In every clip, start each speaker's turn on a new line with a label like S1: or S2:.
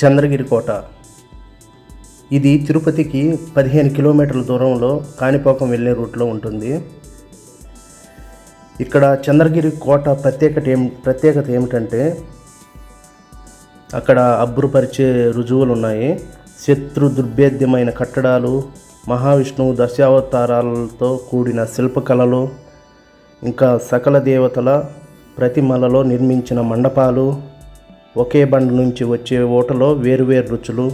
S1: చంద్రగిరి కోట. ఇది తిరుపతికి 15 కిలోమీటర్ల దూరంలో కాణిపాకం వెళ్ళే రూట్లో ఉంటుంది. ఇక్కడ చంద్రగిరి కోట ప్రత్యేకత ఏమిటంటే అక్కడ అబ్బురుపరిచే రుజువులు ఉన్నాయి. శత్రు దుర్భేద్యమైన కట్టడాలు, మహావిష్ణువు దశావతారాలతో కూడిన శిల్పకళలు, ఇంకా సకల దేవతల ప్రతిమలలో నిర్మించిన మండపాలు, ఒకే బండ నుంచి వచ్చే ఓటలో వేరువేరు రుచులు,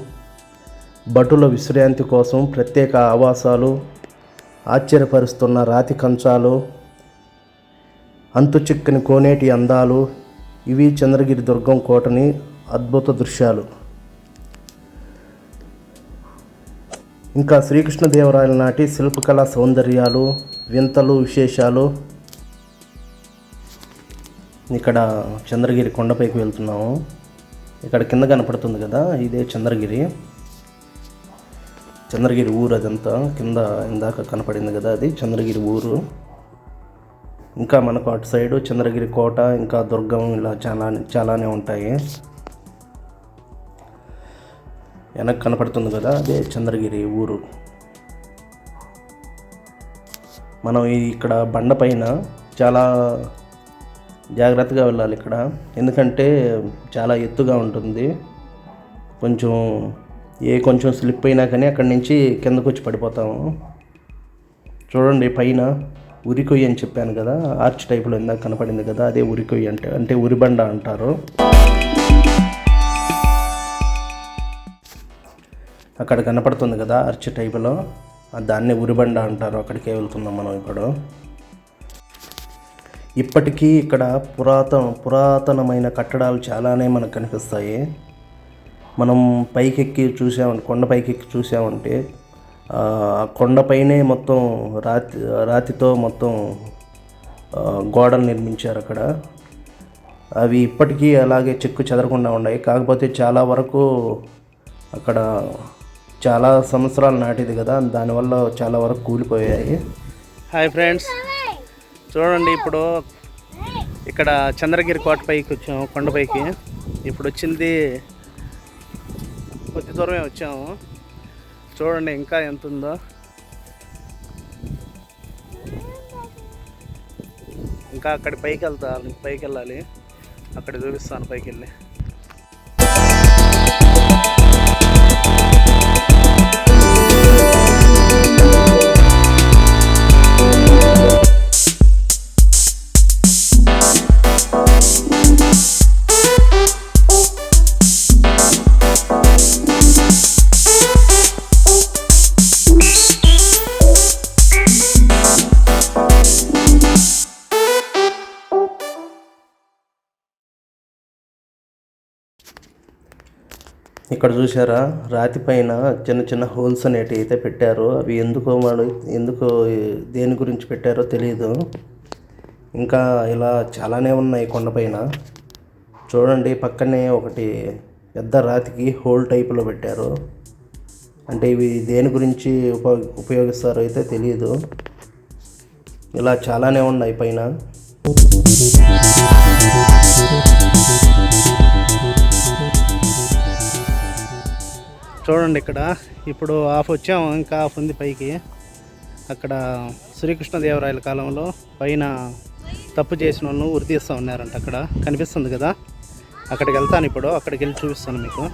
S1: భటుల విశ్రాంతి కోసం ప్రత్యేక ఆవాసాలు, ఆశ్చర్యపరుస్తున్న రాతి కంచాలు, అంతు చిక్కని కోనేటి అందాలు, ఇవి చంద్రగిరి దుర్గం కోటని అద్భుత దృశ్యాలు. ఇంకా శ్రీకృష్ణదేవరాయల నాటి శిల్పకళా సౌందర్యాలు, వింతలు, విశేషాలు. ఇక్కడ చంద్రగిరి కొండపైకి వెళ్తున్నాము. ఇక్కడ కింద కనపడుతుంది కదా, ఇదే చంద్రగిరి ఊరు. అదంతా కింద ఇందాక కనపడింది కదా, అది చంద్రగిరి ఊరు. ఇంకా మనకు అటు సైడు చంద్రగిరి కోట, ఇంకా దుర్గం, ఇలా చాలానే ఉంటాయి. వెనక్కి కనపడుతుంది కదా, అదే చంద్రగిరి ఊరు. మనం ఇక్కడ బండపైన చాలా జాగ్రత్తగా వెళ్ళాలి ఇక్కడ, ఎందుకంటే చాలా ఎత్తుగా ఉంటుంది. కొంచెం స్లిప్ అయినా కానీ అక్కడి నుంచి కిందకు వచ్చి పడిపోతాము. చూడండి పైన ఉరికొయ్య అని చెప్పాను కదా, ఆర్చ్ టైప్లో ఇందాక కనపడింది కదా, అదే ఉరికొయ్య అంటే ఉరిబండ అంటారు. అక్కడ కనపడుతుంది కదా ఆర్చ్ టైపులో, దాన్నే ఉరిబండ అంటారు. అక్కడికే వెళ్తున్నాం మనం ఇప్పుడు. ఇప్పటికీ ఇక్కడ పురాతనమైన కట్టడాలు చాలానే మనకు కనిపిస్తాయి. మనం కొండపైకి ఎక్కి చూసామంటే ఆ కొండపైనే మొత్తం రాతితో మొత్తం గోడలు నిర్మించారు అక్కడ. అవి ఇప్పటికీ అలాగే చెక్కు చెదరకుండా ఉన్నాయి. కాకపోతే చాలా వరకు అక్కడ చాలా సంవత్సరాల నాటిది కదా, దానివల్ల చాలా వరకు కూలిపోయాయి. హాయ్ ఫ్రెండ్స్, చూడండి ఇప్పుడు ఇక్కడ చంద్రగిరి కోట పైకి వచ్చాము, కొండపైకి. ఇప్పుడు వచ్చింది కొద్ది దూరమే వచ్చాము. చూడండి ఇంకా ఎంత ఉందో. ఇంకా అక్కడ పైకి వెళ్ళాలి. అక్కడ చూపిస్తాను పైకి వెళ్ళి. ఇక్కడ చూసారా, రాతి పైన చిన్న చిన్న హోల్స్ అనేటివి అయితే పెట్టారు. అవి దేని గురించి పెట్టారో తెలియదు. ఇంకా ఇలా చాలానే ఉన్నాయి కొండపైన. చూడండి పక్కనే ఒకటి పెద్ద రాతికి హోల్ టైపులో పెట్టారు. అంటే ఇవి దేని గురించి ఉపయోగిస్తారో అయితే తెలియదు. ఇలా చాలానే ఉన్నాయి పైన. చూడండి ఇక్కడ ఇప్పుడు హాఫ్ వచ్చాము, ఇంకా హాఫ్ ఉంది పైకి. అక్కడ శ్రీకృష్ణదేవరాయల కాలంలో పైన తప్పు చేసిన వాళ్ళు ఉరితీస్తూ ఉన్నారంట. అక్కడ కనిపిస్తుంది కదా, అక్కడికి వెళ్తాను ఇప్పుడు. అక్కడికి వెళ్ళి చూపిస్తాను మీకు.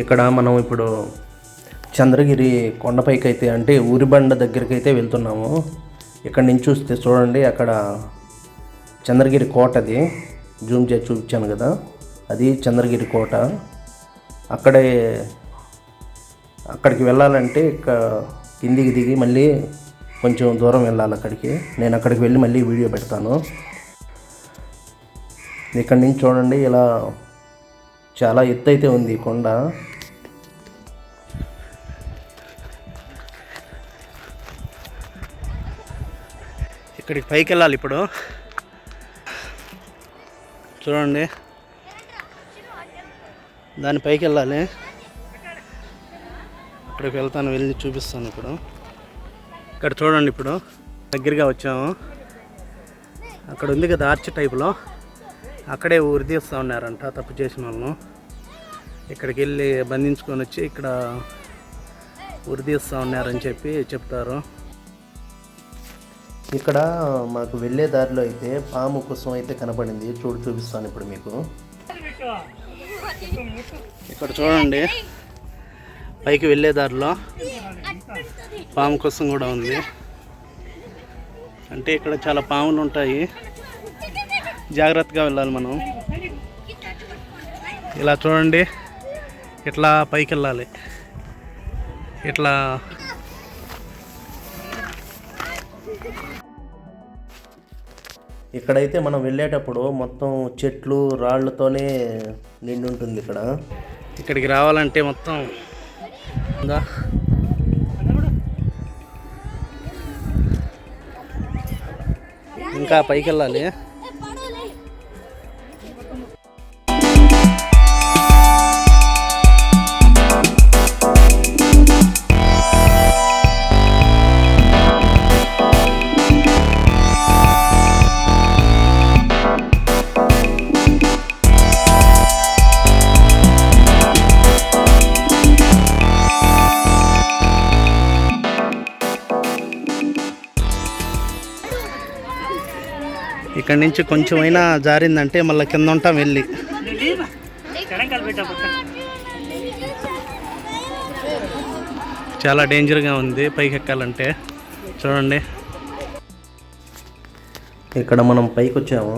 S1: ఇక్కడ మనం ఇప్పుడు చంద్రగిరి కొండపైకి అయితే, అంటే ఊరిబండ దగ్గరికి అయితే వెళ్తున్నాము. ఇక్కడ నుంచి చూస్తే చూడండి, అక్కడ చంద్రగిరి కోటది జూమ్ చేసి చూపించాను కదా, అది చంద్రగిరి కోట. అక్కడికి వెళ్ళాలంటే కిందికి దిగి మళ్ళీ కొంచెం దూరం వెళ్ళాలి అక్కడికి. నేను అక్కడికి వెళ్ళి మళ్ళీ వీడియో పెడతాను. ఇక్కడి నుంచి చూడండి, ఇలా చాలా ఎత్తు అయితే ఉంది కొండ. ఇక్కడికి పైకి వెళ్ళాలి ఇప్పుడు. చూడండి, దాని పైకి వెళ్ళాలి. అక్కడికి వెళ్తాను, వెళ్ళి చూపిస్తాను ఇప్పుడు. ఇక్కడ చూడండి, ఇప్పుడు దగ్గరగా వచ్చాము. అక్కడ ఉంది కదా ఆర్చ్ టైపులో,
S2: అక్కడే ఉరి తీస్తూ ఉన్నారంట తప్పు చేసిన వాళ్ళను. ఇక్కడికి వెళ్ళి బంధించుకొని వచ్చి ఇక్కడ ఉరి తీస్తూ ఉన్నారని చెప్పి చెప్తారు.
S1: ఇక్కడ మాకు వెళ్ళే దారిలో అయితే పాము కుసం అయితే కనపడింది. చూపిస్తాను ఇప్పుడు మీకు.
S2: ఇక్కడ చూడండి, పైకి వెళ్ళే దారిలో పాము కుసం కూడా ఉంది. అంటే ఇక్కడ చాలా పాములు ఉంటాయి, జాగ్రత్తగా వెళ్ళాలి మనం. ఇలా చూడండి, ఇట్లా పైకి వెళ్ళాలి. ఇట్లా
S1: ఇక్కడైతే మనం వెళ్ళేటప్పుడు మొత్తం చెట్లు రాళ్ళతోనే నిండి ఉంటుంది.
S2: ఇక్కడికి రావాలంటే మొత్తం ఇంకా పైకి వెళ్ళాలి. ఇక్కడ నుంచి కొంచెమైనా జారిందంటే మళ్ళీ కింద ఉంటాం వెళ్ళి. చాలా డేంజర్గా ఉంది పైకి ఎక్కాలంటే. చూడండి,
S1: ఇక్కడ మనం పైకి వచ్చాము.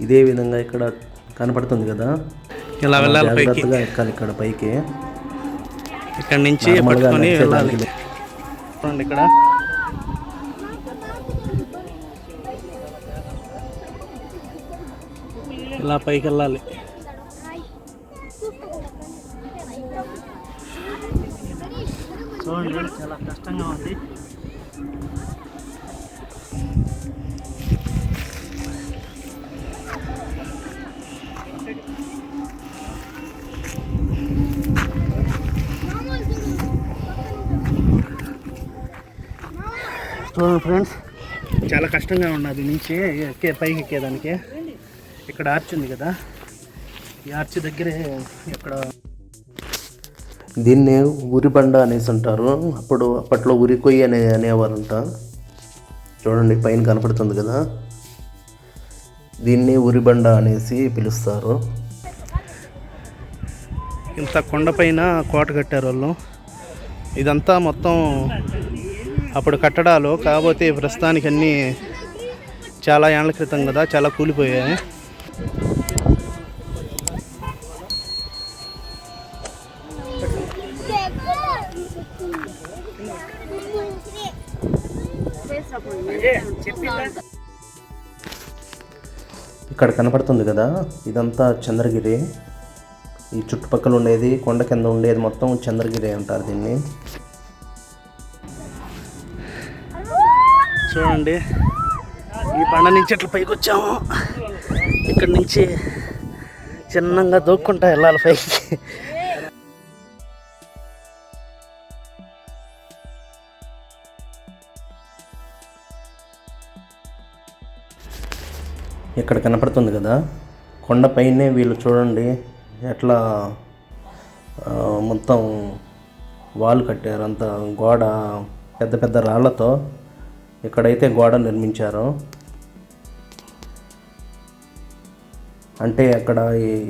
S1: ఇదే విధంగా ఇక్కడ కనపడుతుంది కదా,
S2: ఇలా వెళ్ళాలి పైకి.
S1: ఎక్కాలి ఇక్కడ పైకి.
S2: ఇక్కడ నుంచి పట్టుకొని వెళ్ళాలి. చూడండి, ఇక్కడ ఇలా పైకి వెళ్ళాలి. చూడండి, చాలా కష్టంగా ఉంది. చూడండి ఫ్రెండ్స్, చాలా కష్టంగా ఉన్నది నుంచి పైకి ఎక్కేదానికి. ఇక్కడ ఆర్చ్ ఉంది కదా, ఈ ఆర్చ్ దగ్గరే ఇక్కడ
S1: దీన్ని ఉరిబండ అనేసి అంటారు. అప్పట్లో ఉరి కొయ్యి అనేవారంట. చూడండి, పైన కనపడుతుంది కదా, దీన్ని ఉరిబండ అనేసి పిలుస్తారు.
S2: ఇంత కొండపైన కోట కట్టారు వాళ్ళు. ఇదంతా మొత్తం అప్పుడు కట్టడాలు, కాకపోతే ప్రస్తుతానికి అన్నీ చాలా ఏళ్ల క్రితం కదా, చాలా కూలిపోయాయి.
S1: ఇక్కడ కనపడుతుంది కదా, ఇదంతా చంద్రగిరి. ఈ చుట్టుపక్కల ఉండేది, కొండ కింద ఉండేది మొత్తం చంద్రగిరి అంటారు దీన్ని.
S2: చూడండి, ఈ బండ నుంచి ఇట్లా పైకి వచ్చాము. ఇక్కడి నుంచి చిన్నగా దూక్కుంటా వెళ్ళాలి పైకి.
S1: ఇక్కడ కనపడుతుంది కదా, కొండపైనే వీళ్ళు చూడండి ఎట్లా మొత్తం వాల్ కట్టారు. అంత గోడ పెద్ద పెద్ద రాళ్లతో ఇక్కడైతే గోడ నిర్మించారు. అంటే అక్కడ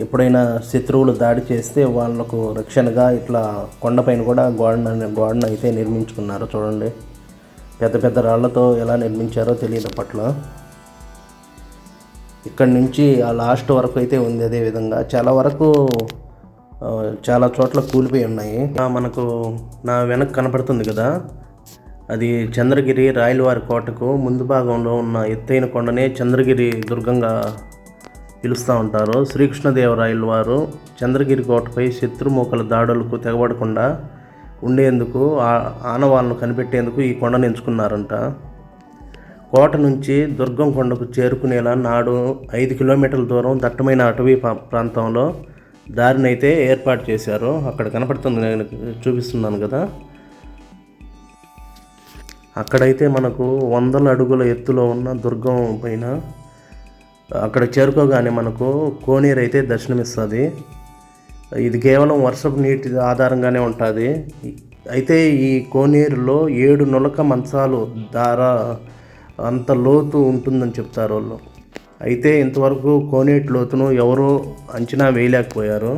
S1: ఎప్పుడైనా శత్రువులు దాడి చేస్తే వాళ్ళకు రక్షణగా ఇట్లా కొండపైన కూడా గోడను అయితే నిర్మించుకున్నారు. చూడండి, పెద్ద పెద్ద రాళ్లతో ఎలా నిర్మించారో తెలియదు అప్పట్లో. ఇక్కడి నుంచి ఆ లాస్ట్ వరకు అయితే ఉంది. అదే విధంగా చాలా వరకు చాలా చోట్ల కూలిపోయి ఉన్నాయి. మనకు నా వెనక కనపడుతుంది కదా, అది చంద్రగిరి రాయలవారి కోటకు ముందు భాగంలో ఉన్న ఎత్తైన కొండనే చంద్రగిరి దుర్గంగా పిలుస్తూ ఉంటారు. శ్రీకృష్ణదేవరాయల వారు చంద్రగిరి కోటపై శత్రుమూకల దాడులకు తెగబడకుండా ఉండేందుకు ఆనవాళ్ళను కనిపెట్టేందుకు ఈ కొండను ఎంచుకున్నారంట. కోట నుంచి దుర్గం కొండకు చేరుకునేలా నాడు 5 కిలోమీటర్ల దూరం దట్టమైన అటవీ ప్రాంతంలో దారినైతే ఏర్పాటు చేశారు. అక్కడ కనపడుతుంది, నేను చూపిస్తున్నాను కదా. అక్కడైతే మనకు 100 అడుగుల ఎత్తులో ఉన్న దుర్గం పైన అక్కడ చేరుకోగానే మనకు కోనేరు అయితే దర్శనమిస్తుంది. ఇది కేవలం వర్షపు నీటి ఆధారంగానే ఉంటుంది. అయితే ఈ కోనేరులో 7 నులక మంచాలు దారా అంత లోతు ఉంటుందని చెప్తారు వాళ్ళు. అయితే ఇంతవరకు కోనేటి లోతును ఎవరూ అంచనా వేయలేకపోయారు.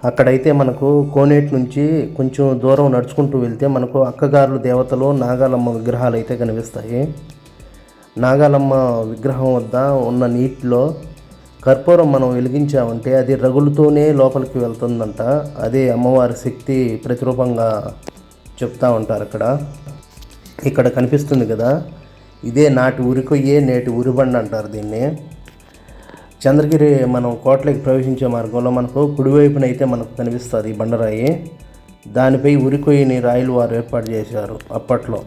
S1: అక్కడైతే మనకు కోనేటి నుంచి కొంచెం దూరం నడుచుకుంటూ వెళ్తే మనకు అక్కగారుల దేవతలు నాగాలమ్మ విగ్రహాలు అయితే కనిపిస్తాయి. నాగాలమ్మ విగ్రహం వద్ద ఉన్న నీటిలో కర్పూరం మనం వెలిగించామంటే అది రగులుతూనే లోపలికి వెళ్తుందంట. అదే అమ్మవారి శక్తి ప్రతిరూపంగా చెప్తా ఉంటారు ఇక్కడ కనిపిస్తుంది కదా, ఇదే నాటి ఉరికొయ్యే నేటి ఉరిబండ అంటారు దీన్ని. చంద్రగిరి మనం కోటలోకి ప్రవేశించే మార్గంలో మనకు కుడివైపున అయితే మనకు కనిపిస్తుంది ఈ బండరాయి. దానిపై ఉరికొయ్యని రాయలు వారు ఏర్పాటు చేశారు అప్పట్లో.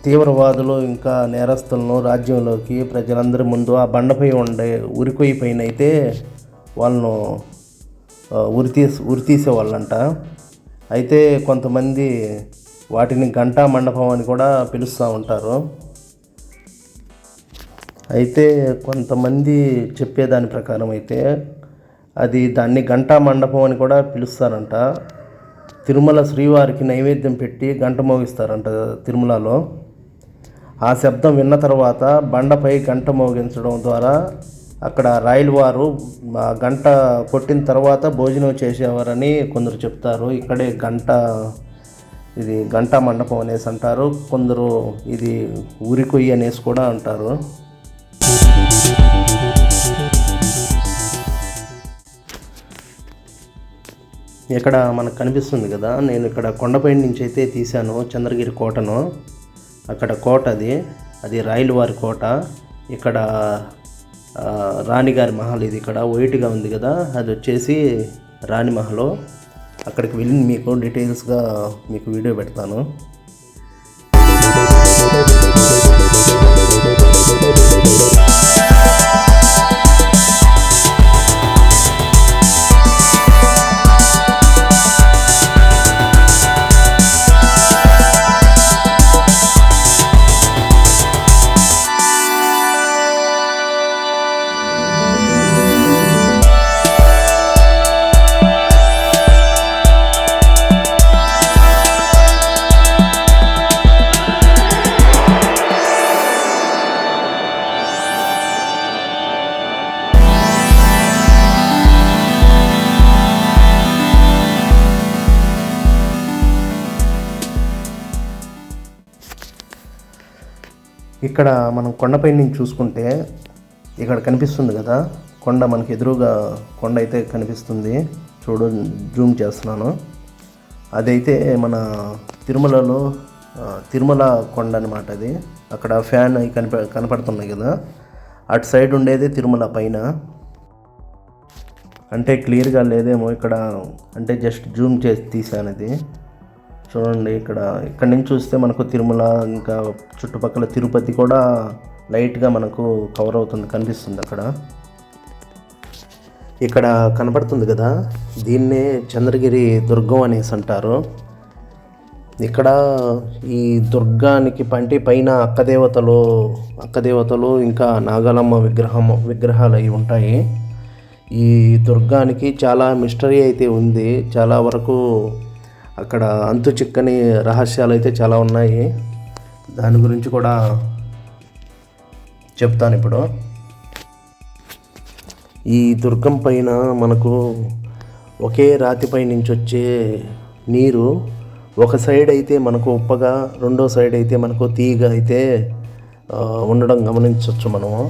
S1: తీవ్రవాదులు ఇంకా నేరస్తులను రాజ్యంలోకి ప్రజలందరి ముందు ఆ బండపై ఉండే ఉరికొయ్య పైన అయితే వాళ్ళను ఉరితీసేవాళ్ళంట. అయితే కొంతమంది వాటిని గంటా మండపం అని కూడా పిలుస్తూ ఉంటారు. అయితే కొంతమంది చెప్పేదాని ప్రకారం అయితే దాన్ని గంటా మండపం అని కూడా పిలుస్తారంట. తిరుమల శ్రీవారికి నైవేద్యం పెట్టి గంట మోగిస్తారంట తిరుమలలో. ఆ శబ్దం విన్న తర్వాత బండపై గంట మోగించడం ద్వారా అక్కడ రాయల వారు గంట కొట్టిన తర్వాత భోజనం చేసేవారని కొందరు చెప్తారు. ఇక్కడే ఇది గంటా మండపం అనేసి అంటారు. కొందరు ఇది ఉరికొయ్యి అనేసి కూడా అంటారు. ఇక్కడ మనకు కనిపిస్తుంది కదా, నేను ఇక్కడ కొండపై నుంచి అయితే తీశాను చంద్రగిరి కోటను. అక్కడ కోట అది రాయల వారి కోట. ఇక్కడ రాణిగారి మహల్. ఇది ఇక్కడ వైట్గా ఉంది కదా, అది వచ్చేసి రాణి మహల్. అక్కడికి వెళ్ళి మీకు డీటెయిల్స్గా మీకు వీడియో పెడతాను. ఇక్కడ మనం కొండపై నుంచి చూసుకుంటే ఇక్కడ కనిపిస్తుంది కదా కొండ, మనకి ఎదురుగా కొండ అయితే కనిపిస్తుంది. జూమ్ చేస్తున్నాను. అదైతే మన తిరుమలలో తిరుమల కొండ అనమాట. అది అక్కడ ఫ్యాన్ అవి కనపడుతున్నాయి కదా, అటు సైడ్ ఉండేది తిరుమల పైన. అంటే క్లియర్గా లేదేమో ఇక్కడ, అంటే జస్ట్ జూమ్ చేసి తీసాను అది. చూడండి ఇక్కడ నుంచి చూస్తే మనకు తిరుమల ఇంకా చుట్టుపక్కల తిరుపతి కూడా లైట్గా మనకు కవర్ అవుతుంది, కనిపిస్తుంది అక్కడ. ఇక్కడ కనపడుతుంది కదా, దీన్నే చంద్రగిరి దుర్గం అనేసి అంటారు. ఇక్కడ ఈ దుర్గానికి పైన అక్కదేవతలు ఇంకా నాగాలమ్మ విగ్రహాలు అవి ఉంటాయి. ఈ దుర్గానికి చాలా మిస్టరీ అయితే ఉంది. చాలా వరకు అక్కడ అంతు చిక్కని రహస్యాలు అయితే చాలా ఉన్నాయి. దాని గురించి కూడా చెప్తాను ఇప్పుడు. ఈ దుర్గం పైన మనకు ఒకే రాతిపై నుంచి వచ్చే నీరు ఒక సైడ్ అయితే మనకు ఉప్పగా, రెండో సైడ్ అయితే మనకు తీయగా అయితే ఉండడం గమనించవచ్చు మనము.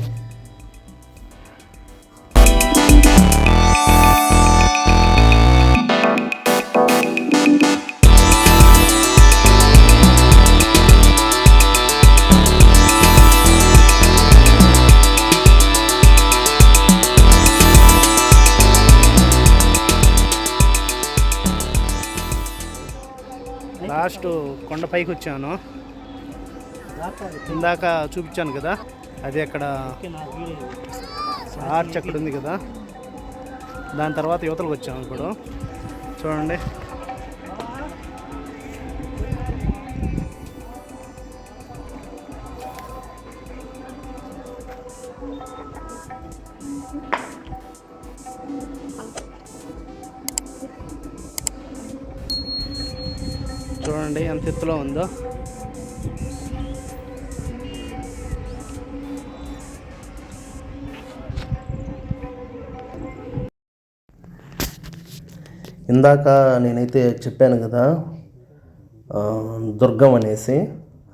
S2: లాస్ట్ కొండపైకి వచ్చాను. ఇందాక చూపించాను కదా, అది అక్కడ ఆర్చ్ అక్కడ ఉంది కదా, దాని తర్వాత యువతలకు వచ్చాము. ఇప్పుడు చూడండి, చూడండి ఎంత ఎత్తులో ఉందో.
S1: ఇందాక నేనైతే చెప్పాను కదా, దుర్గం అనేసి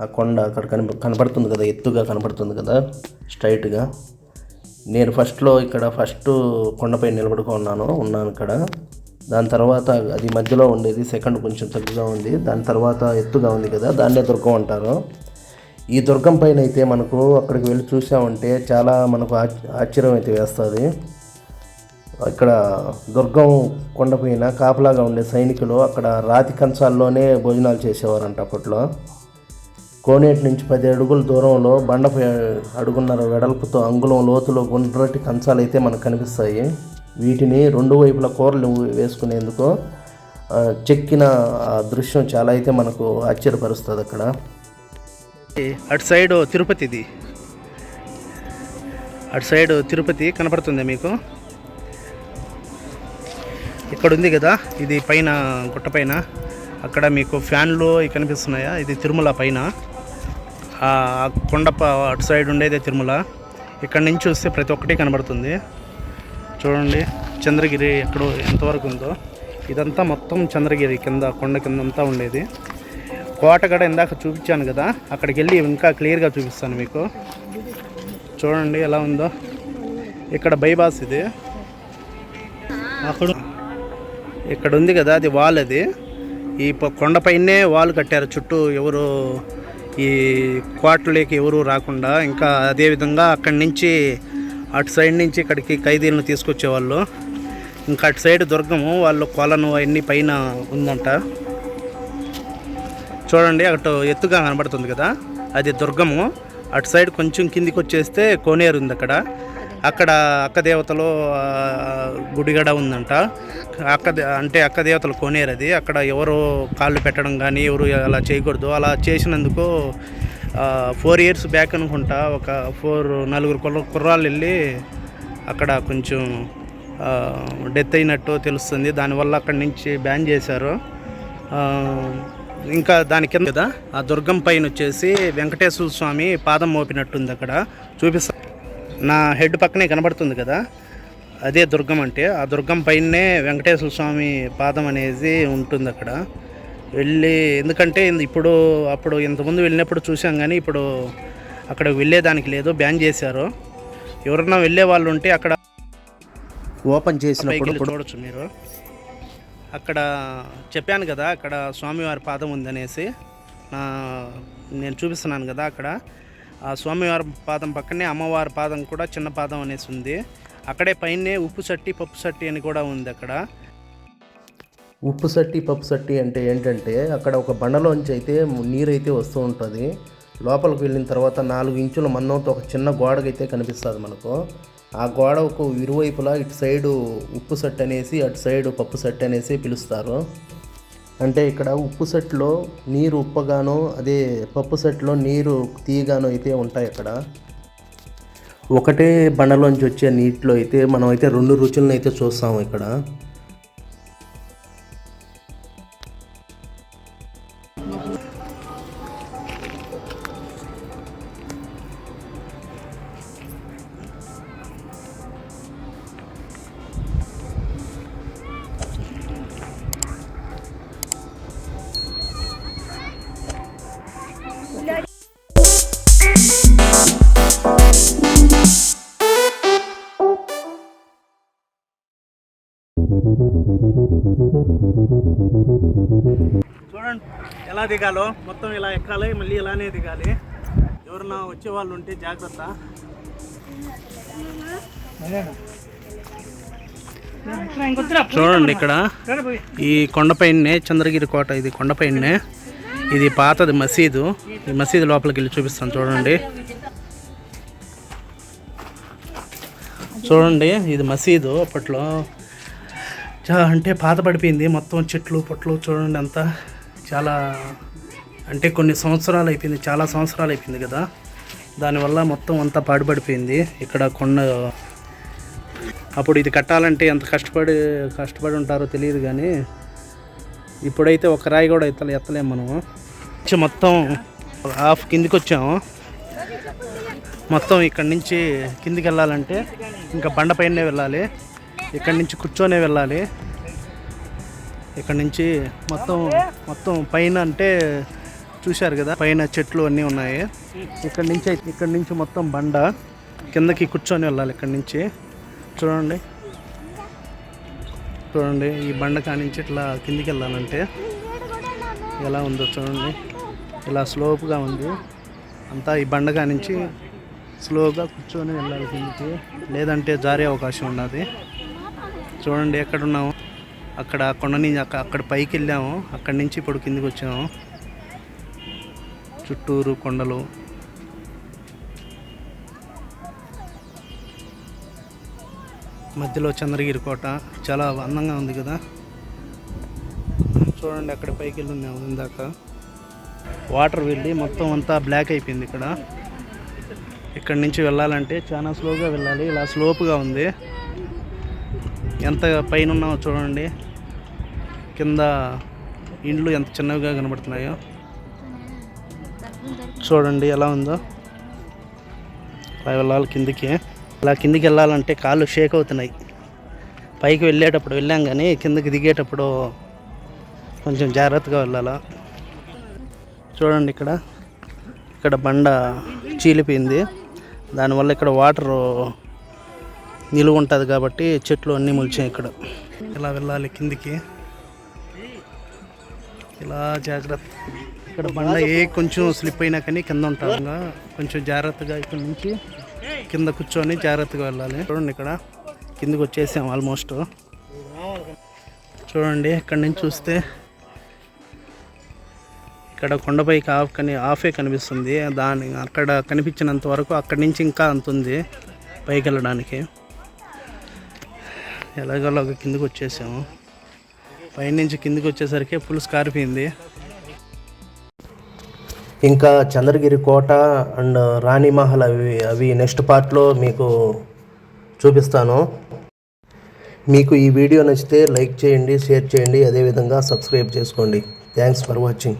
S1: ఆ కొండ అక్కడ కనపడుతుంది కదా, ఎత్తుగా కనపడుతుంది కదా స్ట్రైట్గా. నేను ఫస్ట్ కొండపై ఉన్నాను ఇక్కడ. దాని తర్వాత అది మధ్యలో ఉండేది, సెకండ్ కొంచెం తగ్గుగా ఉంది, దాని తర్వాత ఎత్తుగా ఉంది కదా, దాన్నే దుర్గం అంటారు. ఈ దుర్గం పైన అయితే మనకు అక్కడికి వెళ్ళి చూసామంటే చాలా మనకు ఆశ్చర్యం అయితే వేస్తుంది. ఇక్కడ దుర్గం కొండపైన కాపలాగా ఉండే సైనికులు అక్కడ రాతి కంచాల్లోనే భోజనాలు చేసేవారంట అప్పట్లో. కోనేటి నుంచి 10 అడుగుల దూరంలో బండపై అడుగున్నర వెడల్పుతో అంగుళం లోతులో గుండ్రటి కంచాలు అయితే మనకు కనిపిస్తాయి. వీటిని 2 వైపుల కూరలు వేసుకునేందుకు చెక్కిన ఆ దృశ్యం చాలా అయితే మనకు ఆశ్చర్యపరుస్తుంది. అక్కడ
S2: అటు సైడ్ తిరుపతి కనపడుతుంది మీకు. ఇక్కడ ఉంది కదా, ఇది పైన గుట్ట పైన, అక్కడ మీకు ఫ్యాన్లు కనిపిస్తున్నాయా, ఇది తిరుమల పైన. ఆ కొండ అటు సైడ్ ఉండేదే తిరుమల. ఇక్కడ నుంచి చూస్తే ప్రతి ఒక్కటి కనబడుతుంది. చూడండి చంద్రగిరి ఎక్కడో ఎంతవరకు ఉందో. ఇదంతా మొత్తం చంద్రగిరి కింద, కొండ కింద అంతా ఉండేది. కోటగడ ఇందాక చూపించాను కదా, అక్కడికి వెళ్ళి ఇంకా క్లియర్గా చూపిస్తాను మీకు. చూడండి ఎలా ఉందో. ఇక్కడ బైపాస్ ఇది, అక్కడ ఇక్కడ ఉంది కదా, అది వాల్. అది ఈ కొండపైనే వాల్ కట్టారు చుట్టూ, ఎవరు ఈ కోటలోకి ఎవరు రాకుండా. ఇంకా అదేవిధంగా అక్కడి నుంచి అటు సైడ్ నుంచి ఇక్కడికి ఖైదీలను తీసుకొచ్చేవాళ్ళు. ఇంకా అటు సైడ్ దుర్గము, వాళ్ళు కొలను అవన్నీ పైన ఉందంట. చూడండి అటు ఎత్తుగా కనబడుతుంది కదా, అది దుర్గము. అటు సైడ్ కొంచెం కిందికి వచ్చేస్తే కోనేరు ఉంది. అక్కడ అక్క దేవతలు గుడిగడ ఉందంట. అక్క దేవతలు కోనేరు అది. అక్కడ ఎవరు కాళ్ళు పెట్టడం కానీ ఎవరు అలా చేయకూడదు. అలా చేసినందుకు 4 years బ్యాక్ అనుకుంటా ఒక 4 కుర్రాళ్ళు వెళ్ళి అక్కడ కొంచెం డెత్ అయినట్టు తెలుస్తుంది. దానివల్ల అక్కడి నుంచి బ్యాన్ చేశారు. ఇంకా దాని కింద కదా ఆ దుర్గం పైన వచ్చేసి వెంకటేశ్వర స్వామి పాదం మోపినట్టుంది. అక్కడ చూపిస్తా, నా హెడ్ పక్కనే కనబడుతుంది కదా, అదే దుర్గం అంటే. ఆ దుర్గం పైనే వెంకటేశ్వర స్వామి పాదం అనేది ఉంటుంది అక్కడ. వెళ్ళి ఎందుకంటే అప్పుడు ఇంతకుముందు వెళ్ళినప్పుడు చూసాం కానీ ఇప్పుడు అక్కడ వెళ్ళేదానికి లేదు, బ్యాన్ చేశారు. ఎవరన్నా వెళ్ళే వాళ్ళు ఉంటే అక్కడ
S1: ఓపెన్ చేసినప్పుడు
S2: చూడొచ్చు మీరు. అక్కడ చెప్పాను కదా, అక్కడ స్వామివారి పాదం ఉందనేసి. నేను చూపిస్తున్నాను కదా, అక్కడ ఆ స్వామివారి పాదం పక్కనే అమ్మవారి పాదం కూడా, చిన్న పాదం అనేసి ఉంది. అక్కడే పైనే ఉప్పు సట్టి పప్పు సట్టి అని కూడా ఉంది. అక్కడ
S1: ఉప్పు సట్టి పప్పు సట్టి అంటే ఏంటంటే, అక్కడ ఒక బండలోంచి అయితే నీరైతే వస్తూ ఉంటుంది. లోపలికి వెళ్ళిన తర్వాత 4 ఇంచుల మందంతో ఒక చిన్న గోడకైతే కనిపిస్తుంది మనకు. ఆ గోడకు ఇరువైపులా ఇటు సైడు ఉప్పు సట్టి అనేసి, అటు సైడు పప్పు సట్టి అనేసి పిలుస్తారు. అంటే ఇక్కడ ఉప్పు సెట్లో నీరు ఉప్పగాను, అదే పప్పు సెట్లో నీరు తీయగాను అయితే ఉంటాయి. అక్కడ ఒకటే బండలోంచి వచ్చే నీటిలో అయితే మనం అయితే 2 రుచులను అయితే చూస్తాము ఇక్కడ.
S2: చూడండి ఎలా దిగాలో, మొత్తం ఇలా ఎక్కాలి, మళ్ళీ ఇలానే దిగాలి. ఎవరన్నా వచ్చేవాళ్ళు ఉంటే జాగ్రత్త. చూడండి ఇక్కడ ఈ కొండపైనే చంద్రగిరి కోట, ఇది కొండపైనే. ఇది పాతది మసీదు. ఈ మసీదు లోపలికి వెళ్ళి చూపిస్తాను. చూడండి ఇది మసీదు. అప్పట్లో అంటే పాత పడిపోయింది మొత్తం, చెట్లు పొట్లు చూడండి అంతా. చాలా అంటే కొన్ని సంవత్సరాలు అయిపోయింది, చాలా సంవత్సరాలు అయిపోయింది కదా, దానివల్ల మొత్తం అంతా పాడుపడిపోయింది. ఇక్కడ కొండ అప్పుడు ఇది కట్టాలంటే ఎంత కష్టపడి ఉంటారో తెలియదు కానీ ఇప్పుడైతే ఒక రాయి కూడా ఎత్తలేము మనము. మొత్తం హాఫ్ కిందికి వచ్చాము. మొత్తం ఇక్కడి నుంచి కిందికి వెళ్ళాలంటే ఇంకా బండపైనే వెళ్ళాలి. ఇక్కడి నుంచి కూర్చొనే వెళ్ళాలి. ఇక్కడ నుంచి మొత్తం పైన అంటే చూశారు కదా, పైన చెట్లు అన్నీ ఉన్నాయి. ఇక్కడి నుంచి మొత్తం బండ కిందకి కూర్చొని వెళ్ళాలి. ఇక్కడి నుంచి చూడండి ఈ బండ కానించి ఇట్లా కిందికి వెళ్ళాలంటే ఎలా ఉందో చూడండి. ఇలా స్లోప్గా ఉంది అంతా. ఈ బండ కానించి స్లోగా కూర్చొని వెళ్ళాలి కిందికి, లేదంటే జారే అవకాశం ఉన్నది. చూడండి ఎక్కడున్నాము, అక్కడ కొండ నుంచి అక్కడ పైకి వెళ్ళాము. అక్కడి నుంచి ఇప్పుడు కిందికి వచ్చాము. చుట్టూరు కొండలు. మధ్యలో చంద్రగిరి కోట చాలా అందంగా ఉంది కదా. చూడండి అక్కడ పైకి వెళ్ళి ఉన్నాము ఇందాక. వాటర్ వెళ్ళి మొత్తం అంతా బ్లాక్ అయిపోయింది ఇక్కడ. ఇక్కడి నుంచి వెళ్ళాలంటే చాలా స్లోగా వెళ్ళాలి. ఇలా స్లోప్గా ఉంది. ఎంత పైన ఉన్నామో చూడండి. కింద ఇండ్లు ఎంత చిన్నవిగా కనబడుతున్నాయో చూడండి ఎలా ఉందో. అలా వెళ్ళాలి కిందికి. అలా కిందికి వెళ్ళాలంటే కాళ్ళు షేక్ అవుతున్నాయి. పైకి వెళ్ళేటప్పుడు వెళ్ళాం కానీ కిందకి దిగేటప్పుడు కొంచెం జాగ్రత్తగా వెళ్ళాలా. చూడండి ఇక్కడ బండ చీలిపోయింది. దానివల్ల ఇక్కడ వాటర్ నిలువ ఉంటుంది కాబట్టి చెట్లు అన్నీ మొలిచాయి ఇక్కడ. ఇలా వెళ్ళాలి కిందికి, ఇలా జాగ్రత్త. ఇక్కడ బండ కొంచెం స్లిప్ అయినా కానీ కింద ఉంటుంది. కొంచెం జాగ్రత్తగా ఇక్కడ నుంచి కింద కూర్చొని జాగ్రత్తగా వెళ్ళాలి. చూడండి ఇక్కడ కిందకి వచ్చేసాం ఆల్మోస్ట్. చూడండి ఇక్కడ నుంచి చూస్తే ఇక్కడ కొండపైకి హాఫే కనిపిస్తుంది. అక్కడ కనిపించినంత వరకు అక్కడి నుంచి ఇంకా అంత ఉంది పైకి వెళ్ళడానికి. ఎలాగోలాగా కిందకి వచ్చేసాము. పైనుంచి కిందకి వచ్చేసరికి ఫుల్ స్కారిపోయింది.
S1: ఇంకా చంద్రగిరి కోట అండ్ రాణి మహల్ అవి నెక్స్ట్ పార్ట్లో మీకు చూపిస్తాను. మీకు ఈ వీడియో నచ్చితే లైక్ చేయండి, షేర్ చేయండి, అదేవిధంగా సబ్స్క్రైబ్ చేసుకోండి. Thanks for watching.